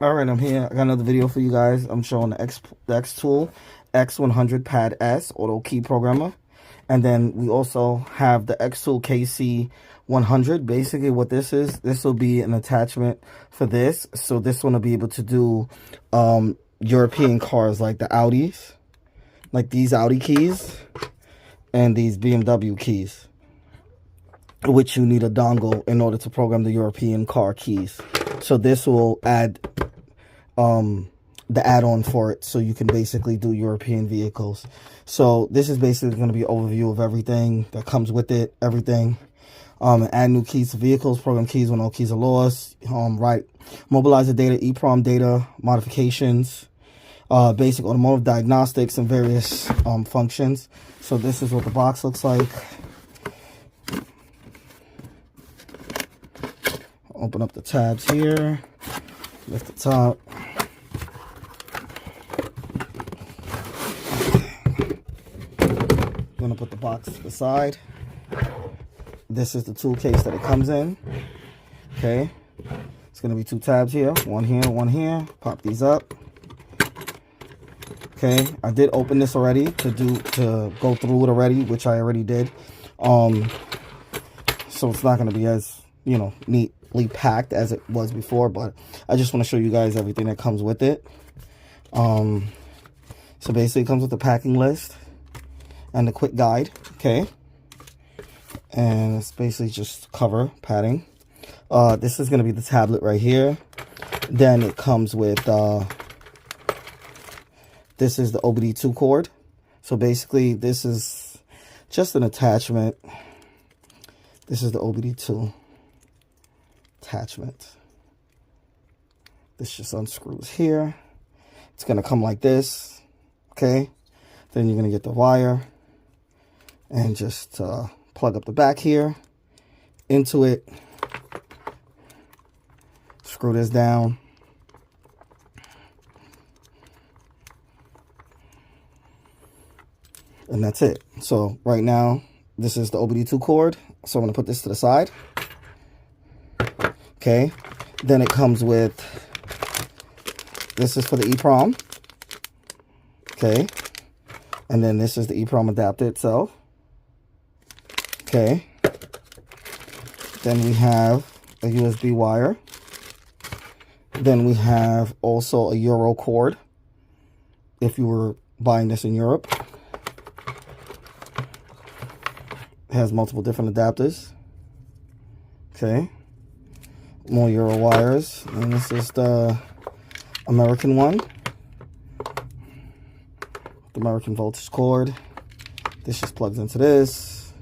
Alright, I'm here. I got another video for you guys. I'm showing the XTOOL X100 PADS Auto Key Programmer. And then we also have the XTOOL KC100. Basically what this is, this will be an attachment for this. So this one will be able to do European cars like the Audis, like these Audi keys and these BMW keys, which you need a dongle in order to program the European car keys. So this will add the add-on for it, so you can basically do European vehicles. So this is basically going to be an overview of everything that comes with it, everything. Add new keys to vehicles, program keys when all keys are lost, right, mobilize the data, EEPROM data, modifications, basic automotive diagnostics, and various functions. So this is what the box looks like. Open up the tabs here, lift the top. I'm gonna put the box to the side. This is the tool case that it comes in. Okay, it's gonna be two tabs here, one here, one here. Pop these up. Okay, I did open this already to go through it already, which I already did. So it's not gonna be as, you know, neatly packed as it was before, but I just want to show you guys everything that comes with it. So basically it comes with the packing list and the quick guide. Okay, and it's basically just cover padding. This is going to be the tablet right here. Then it comes with this is the OBD2 cord. So basically this is just an attachment. This is the OBD2 attachment. This just unscrews here. It's going to come like this. Okay, then you're going to get the wire and just plug up the back here into it. Screw this down. And that's it. So right now, this is the OBD2 cord. So I'm going to put this to the side. Okay. Then it comes with, this is for the EEPROM. Okay. And then this is the EEPROM adapter itself. Okay. Then we have a USB wire. Then we have also a Euro cord, if you were buying this in Europe. It has multiple different adapters. Okay. More Euro wires. And this is the American one. The American voltage cord. This just plugs into this.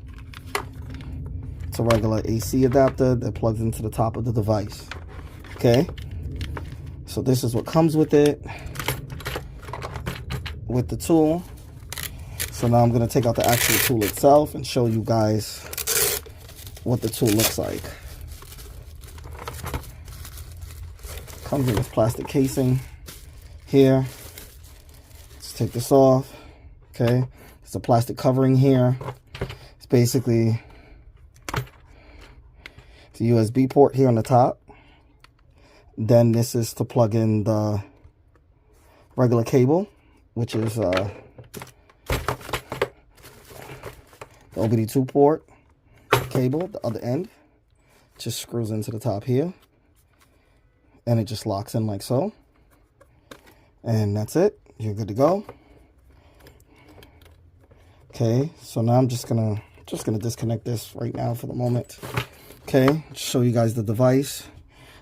It's a regular AC adapter that plugs into the top of the device. Okay. So this is what comes with it, with the tool. So now I'm going to take out the actual tool itself and show you guys what the tool looks like. Comes in this plastic casing here. Let's take this off. Okay, it's a plastic covering here. It's basically the USB port here on the top. Then this is to plug in the regular cable, which is the OBD2 port cable. The other end just screws into the top here, and it just locks in like so. And that's it. You're good to go. Okay, so now I'm just gonna disconnect this right now for the moment. Okay, show you guys the device.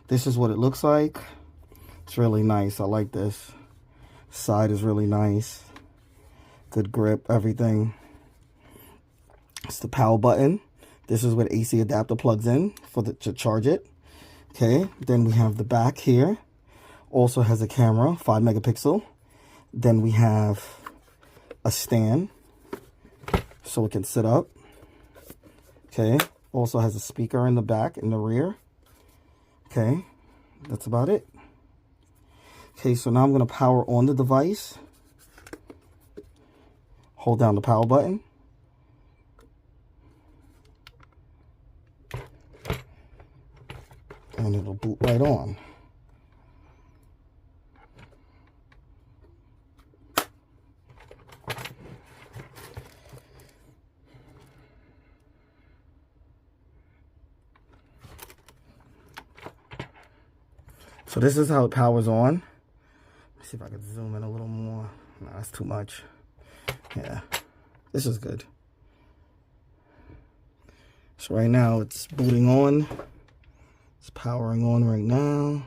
This is what it looks like. It's really nice. I like this. Side is really nice. Good grip, everything. It's the power button. This is where the AC adapter plugs in to charge it. Okay, then we have the back here. Also has a camera, 5 megapixel. Then we have a stand so it can sit up. Okay, also has a speaker in the back, in the rear. Okay, that's about it. Okay, so now I'm going to power on the device. Hold down the power button. And it'll boot right on. So this is how it powers on. Let's see if I can zoom in a little more. No, that's too much. Yeah, this is good. So right now it's booting on. It's powering on right now.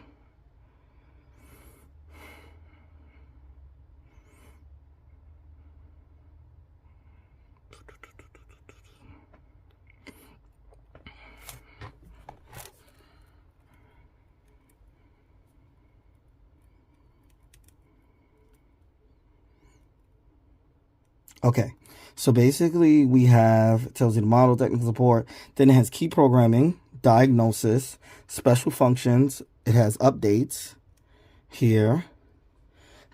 Okay, so basically we have, it tells you the model, technical support, then it has key programming, diagnosis, special functions, it has updates here,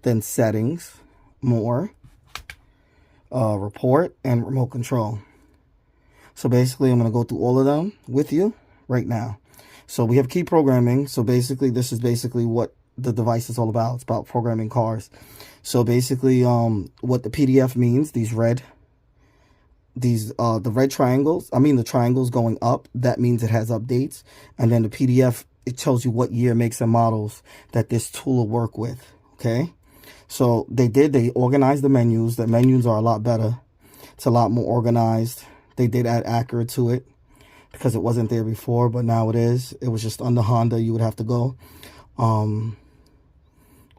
then settings, more, report, and remote control. So basically I'm going to go through all of them with you right now. So we have key programming. So basically this is basically what the device is all about. It's about programming cars. So basically what the PDF means, the red triangles, the triangles going up, that means it has updates. And then the PDF, it tells you what year, makes, and models that this tool will work with. Okay, so they organized the menus. The menus are a lot better. It's a lot more organized. They did add Acura to it because it wasn't there before, but now it is. It was just under Honda. You would have to go.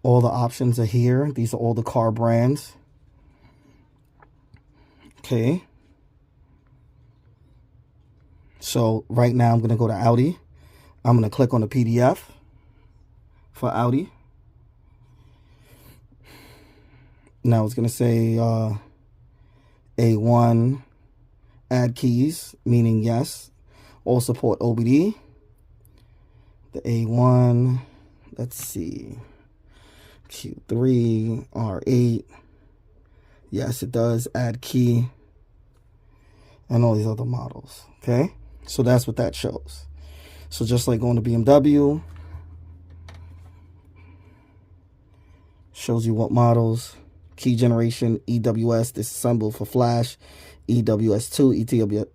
All the options are here. These are all the car brands. Okay. So right now I'm going to go to Audi. I'm going to click on the PDF for Audi. Now it's going to say A1 add keys, meaning yes. All support OBD. The A1, let's see. Q3, R8. Yes, it does add key. And all these other models. Okay, so that's what that shows. So just like going to BMW, shows you what models, key generation, EWS, disassembled for flash, EWS2,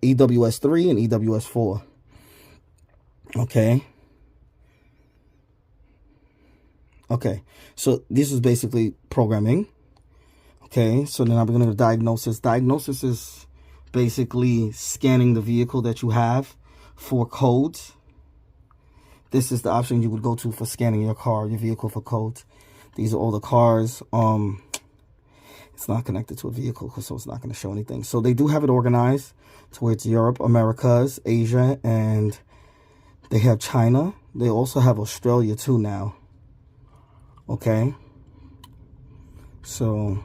EWS3, and EWS4. Okay. Okay, so this is basically programming. Okay, so then I'm going to go to diagnosis. Diagnosis is basically scanning the vehicle that you have for codes. This is the option you would go to for scanning your vehicle for codes. These are all the cars. It's not connected to a vehicle, so it's not going to show anything. So they do have it organized to where it's Europe, Americas, Asia, and they have China. They also have Australia too now. Okay, so I'm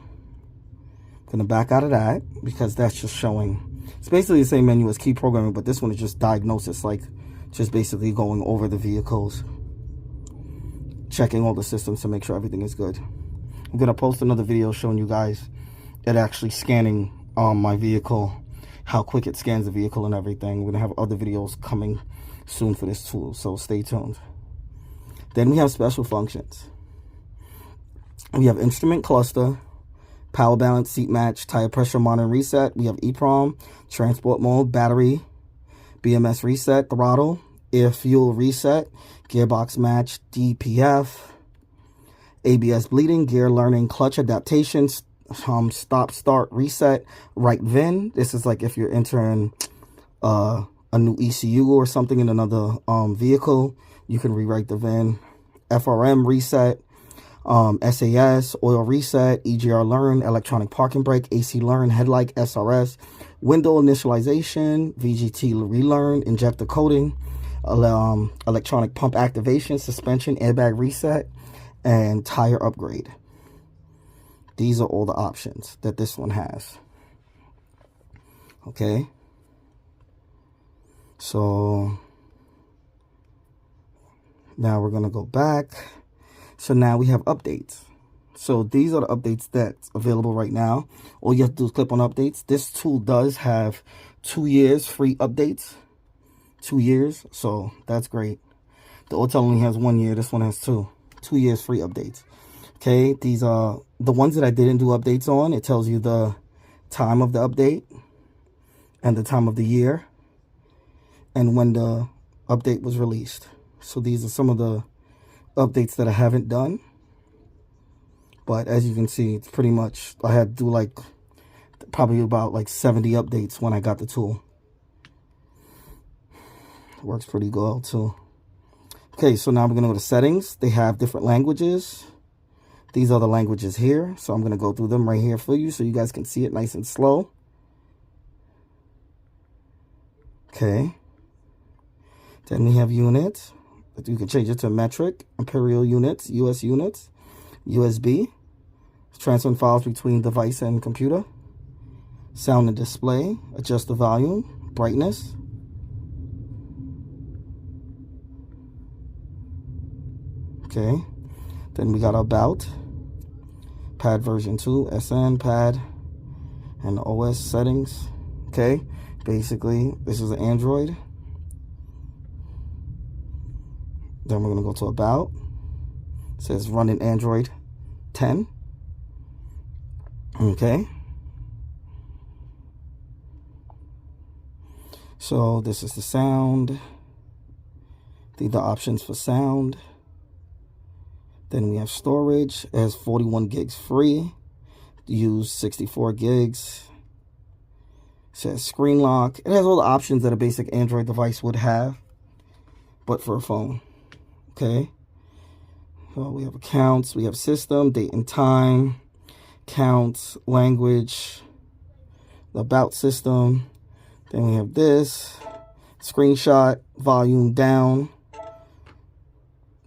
gonna back out of that because that's just showing, it's basically the same menu as key programming, but this one is just diagnosis, like just basically going over the vehicles, checking all the systems to make sure everything is good. I'm gonna post another video showing you guys it actually scanning my vehicle, how quick it scans the vehicle and everything. We're gonna have other videos coming soon for this tool, so stay tuned. Then we have special functions. We have instrument cluster, power balance, seat match, tire pressure monitor reset. We have EEPROM, transport mode, battery, BMS reset, throttle, air fuel reset, gearbox match, DPF, ABS bleeding, gear learning, clutch adaptation, stop start reset, right VIN. This is like if you're entering a new ECU or something in another vehicle, you can rewrite the VIN. FRM reset, SAS, oil reset, EGR learn, electronic parking brake, AC learn, headlight, SRS, window initialization, VGT relearn, injector coating, electronic pump activation, suspension, airbag reset, and tire upgrade. These are all the options that this one has. Okay. So now we're going to go back. So now we have updates. So these are the updates that's available right now. All you have to do is click on updates. This tool does have 2 years free updates. 2 years, so that's great. The old only has 1 year. This one has 2 years free updates. Okay, these are the ones that I didn't do updates on. It tells you the time of the update and the time of the year and when the update was released. So these are some of the updates that I haven't done. But as you can see, it's pretty much, I had to do like probably about like 70 updates when I got the tool. It works pretty well too. Okay, so now we're going to go to settings. They have different languages. These are the languages here. So I'm going to go through them right here for you so you guys can see it nice and slow. Okay. Then we have units. You can change it to metric, imperial units, US units, USB. Transferring files between device and computer. Sound and display. Adjust the volume, brightness. Okay. Then we got about. Pad version 2, SN, pad, and the OS settings. Okay. Basically, this is an Android. Then we're going to go to about. It says running Android 10. Okay. So this is the sound. The options for sound. Then we have storage. It has 41 gigs free. Use 64 gigs. It says screen lock. It has all the options that a basic Android device would have, but for a phone. Okay. So we have accounts. We have system, date and time. Counts, language, the about system. Then we have this screenshot, volume down,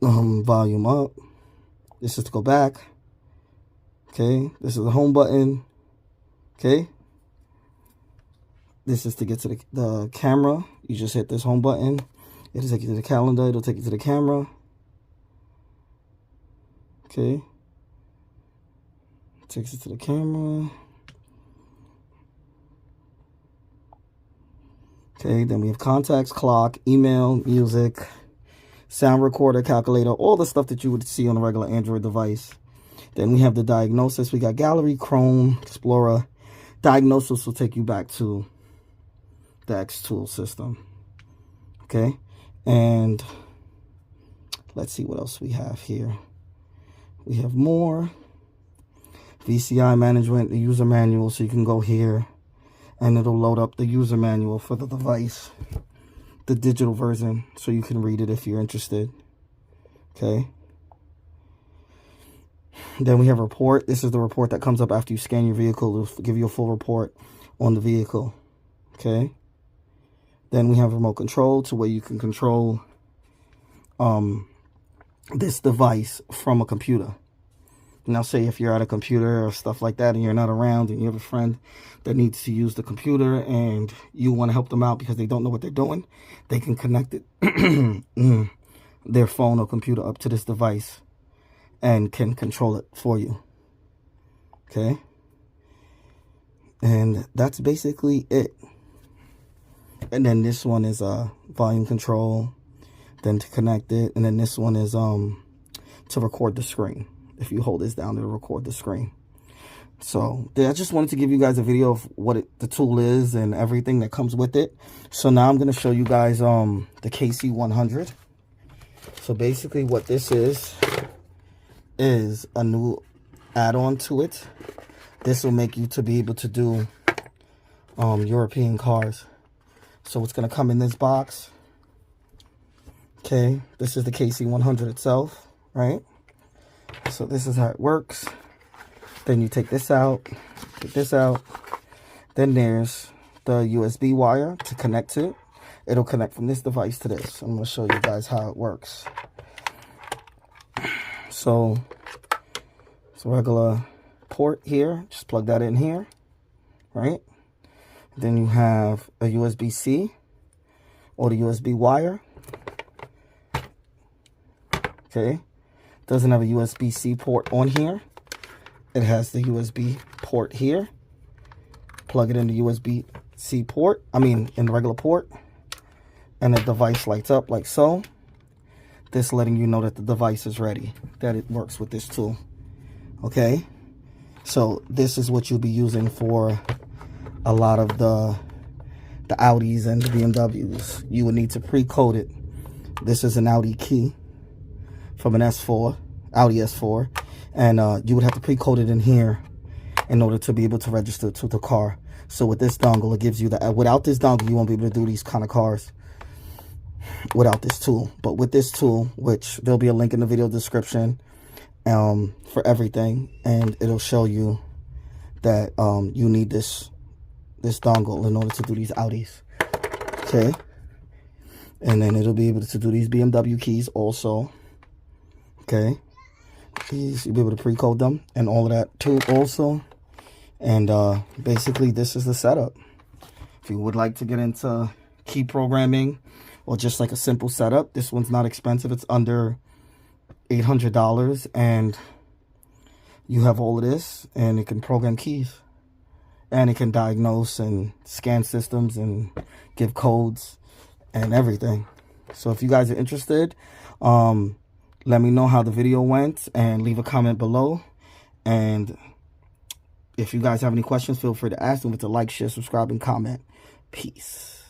volume up. This is to go back. Okay, this is the home button. Okay, this is to get to the camera. You just hit this home button. It'll take you to the calendar. It'll take you to the camera. Okay. Takes it to the camera. Okay, then we have contacts, clock, email, music, sound recorder, calculator, all the stuff that you would see on a regular Android device. Then we have the diagnosis. We got gallery, Chrome, Explorer. Diagnosis will take you back to the XTOOL system. Okay, and let's see what else we have here. We have more. VCI management, the user manual, so you can go here and it'll load up the user manual for the device, the digital version, so you can read it if you're interested. Okay. Then we have report. This is the report that comes up after you scan your vehicle. It'll give you a full report on the vehicle. Okay. Then we have remote control, to where you can control this device from a computer. Now, say if you're at a computer or stuff like that and you're not around and you have a friend that needs to use the computer and you want to help them out because they don't know what they're doing, they can connect it, their phone or computer up to this device and can control it for you. Okay? And that's basically it. And then this one is volume control, then to connect it. And then this one is to record the screen. If you hold this down, it'll record the screen. So I just wanted to give you guys a video of what the tool is and everything that comes with it. So now I'm going to show you guys the KC100. So basically what this is a new add-on to it. This will make you to be able to do European cars. So it's going to come in this box. Okay, this is the KC100 itself, right? So this is how it works. Then you take this out, Then there's the USB wire to connect to. It'll connect from this device to this. I'm going to show you guys how it works. So it's a regular port here. Just plug that in here, right? Then you have a USB-C or the USB wire. Okay. Doesn't have a USB-C port on here. It has the USB port here. Plug it in the USB-C port, in the regular port, and the device lights up like so. This letting you know that the device is ready, that it works with this tool. Okay, so this is what you'll be using for a lot of the Audis and the BMWs. You would need to pre-code it. This is an Audi key from an S4, Audi S4, and you would have to pre-code it in here in order to be able to register to the car. So with this dongle, it gives you that. Without this dongle, you won't be able to do these kind of cars without this tool. But with this tool, which there'll be a link in the video description for everything, and it'll show you that you need this dongle in order to do these Audis. Okay, and then it'll be able to do these BMW keys also. Okay, these you'll be able to pre-code them and all of that too also. And basically this is the setup. If you would like to get into key programming or just like a simple setup, this one's not expensive. It's under $800, and you have all of this, and it can program keys, and it can diagnose and scan systems and give codes and everything. So if you guys are interested, let me know how the video went and leave a comment below. And if you guys have any questions, feel free to ask them with a like, share, subscribe, and comment. Peace.